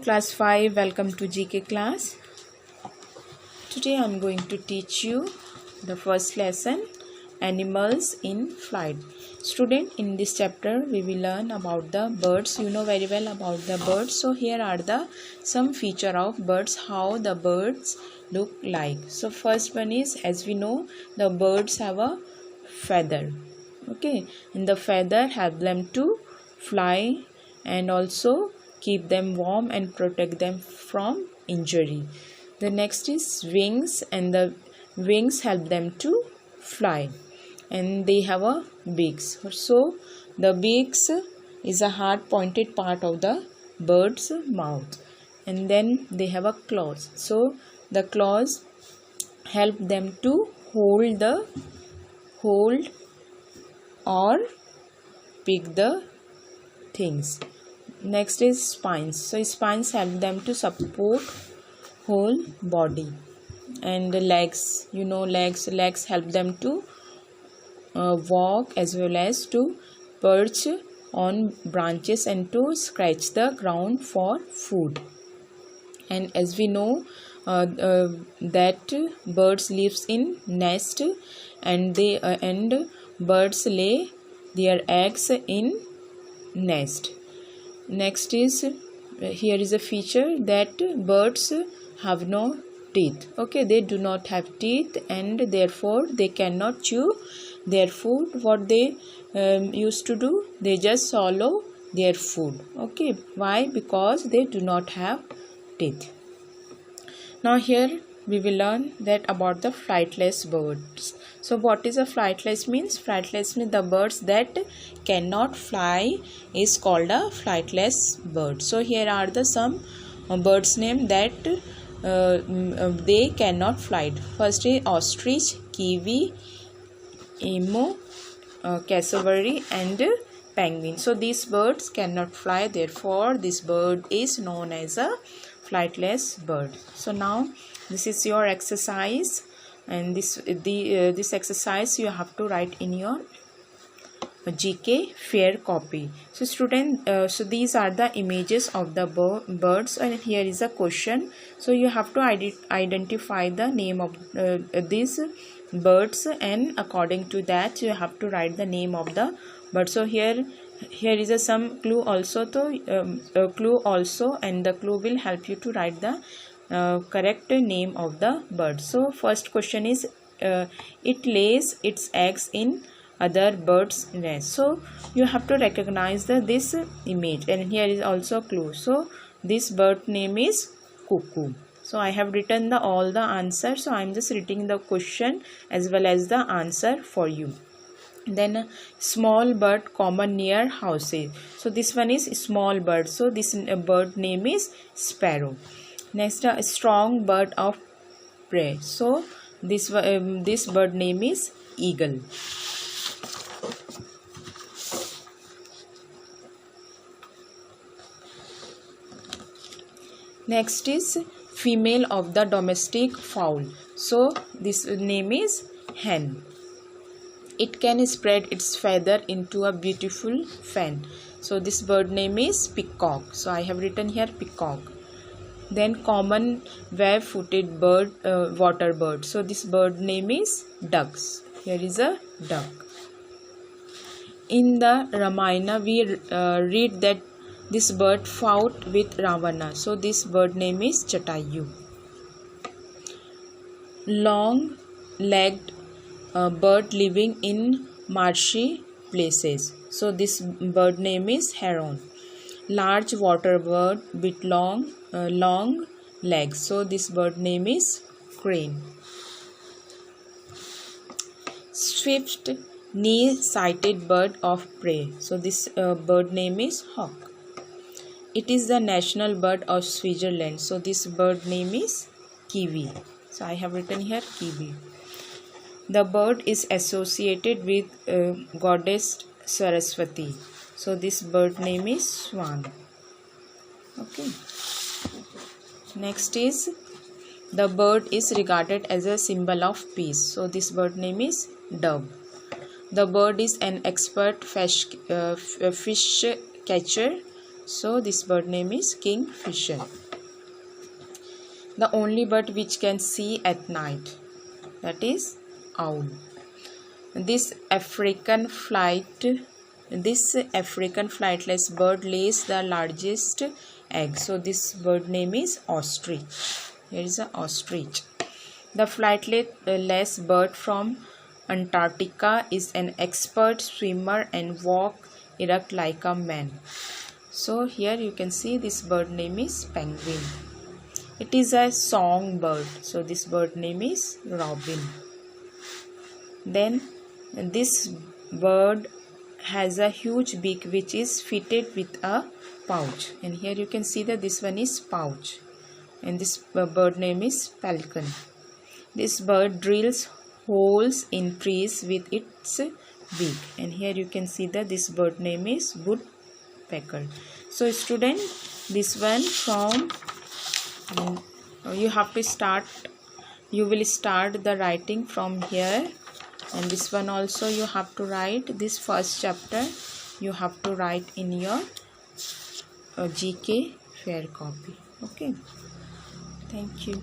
Class 5, welcome to GK class. Today I am going to teach you the first lesson, animals in flight. Student, in this chapter we will learn about the birds. You know very well about the birds. So here are the some feature of birds, how the birds look like. So first one is, as we know, the birds have a feather. Okay, and the feather help them to fly and also keep them warm and protect them from injury. The next is wings, and the wings help them to fly, and they have a beaks. So the beaks is a hard pointed part of the bird's mouth, and then they have a claws. So the claws help them to hold or pick the things. Next is spines. So spines help them to support whole body. And the legs, you know, legs help them to walk as well as to perch on branches and to scratch the ground for food. And as we know that birds lives in nest, and birds lay their eggs in nest. Next is, here is a feature that birds have no teeth. Okay, they do not have teeth, and therefore they cannot chew their food. What they used to do, they just swallow their food. Okay, why? Because they do not have teeth. Now here we will learn that about the flightless birds. So what is a flightless means? Flightless means the birds that cannot fly is called a flightless bird. So here are the some birds name that they cannot fly. First is ostrich, kiwi, emu, cassowary and penguin. So these birds cannot fly, therefore this bird is known as a flightless bird. So now this is your exercise, and this exercise you have to write in your GK fair copy. So student, so these are the images of the birds, and here is a question. So you have to identify the name of these birds, and according to that you have to write the name of the bird. So here is a some clue also, and the clue will help you to write the correct name of the bird. So first question is, it lays its eggs in other birds' nest. So you have to recognize this image, and here is also a clue. So this bird name is cuckoo. So I have written all the answers. So I am just writing the question as well as the answer for you. Then small bird common near houses. So this one is small bird. So this bird name is sparrow. Next, a strong bird of prey. So this bird name is eagle. Next is female of the domestic fowl. So this name is hen. It can spread its feather into a beautiful fan. So this bird name is peacock. So I have written here peacock. Then common web-footed bird, water bird. So this bird name is ducks. Here is a duck. In the Ramayana we read that this bird fought with Ravana. So this bird name is Jatayu. Long-legged bird living in marshy places. So this bird name is heron. Large water bird with long legs. So this bird name is crane. Swift near-sighted bird of prey. So this bird name is hawk. It is the national bird of Switzerland. So this bird name is kiwi. So I have written here kiwi. The bird is associated with goddess Saraswati. So this bird name is swan. Okay. Next is, the bird is regarded as a symbol of peace. So this bird name is dove. The bird is an expert fish catcher So this bird name is kingfisher. The only bird which can see at night, that is owl. This African flightless bird lays the largest egg. So this bird name is ostrich. Here is an ostrich. The flightless bird from Antarctica is an expert swimmer and walk erect like a man. So here you can see this bird name is penguin. It is a songbird. So this bird name is robin. Then this bird has a huge beak which is fitted with a pouch. And here you can see that this one is pouch. And this bird name is falcon. This bird drills holes in trees with its beak. And here you can see that this bird name is woodpecker. So student, this one from you will start the writing from here, and this one also you have to write. This first chapter you have to write in your GK fair copy. Okay, thank you.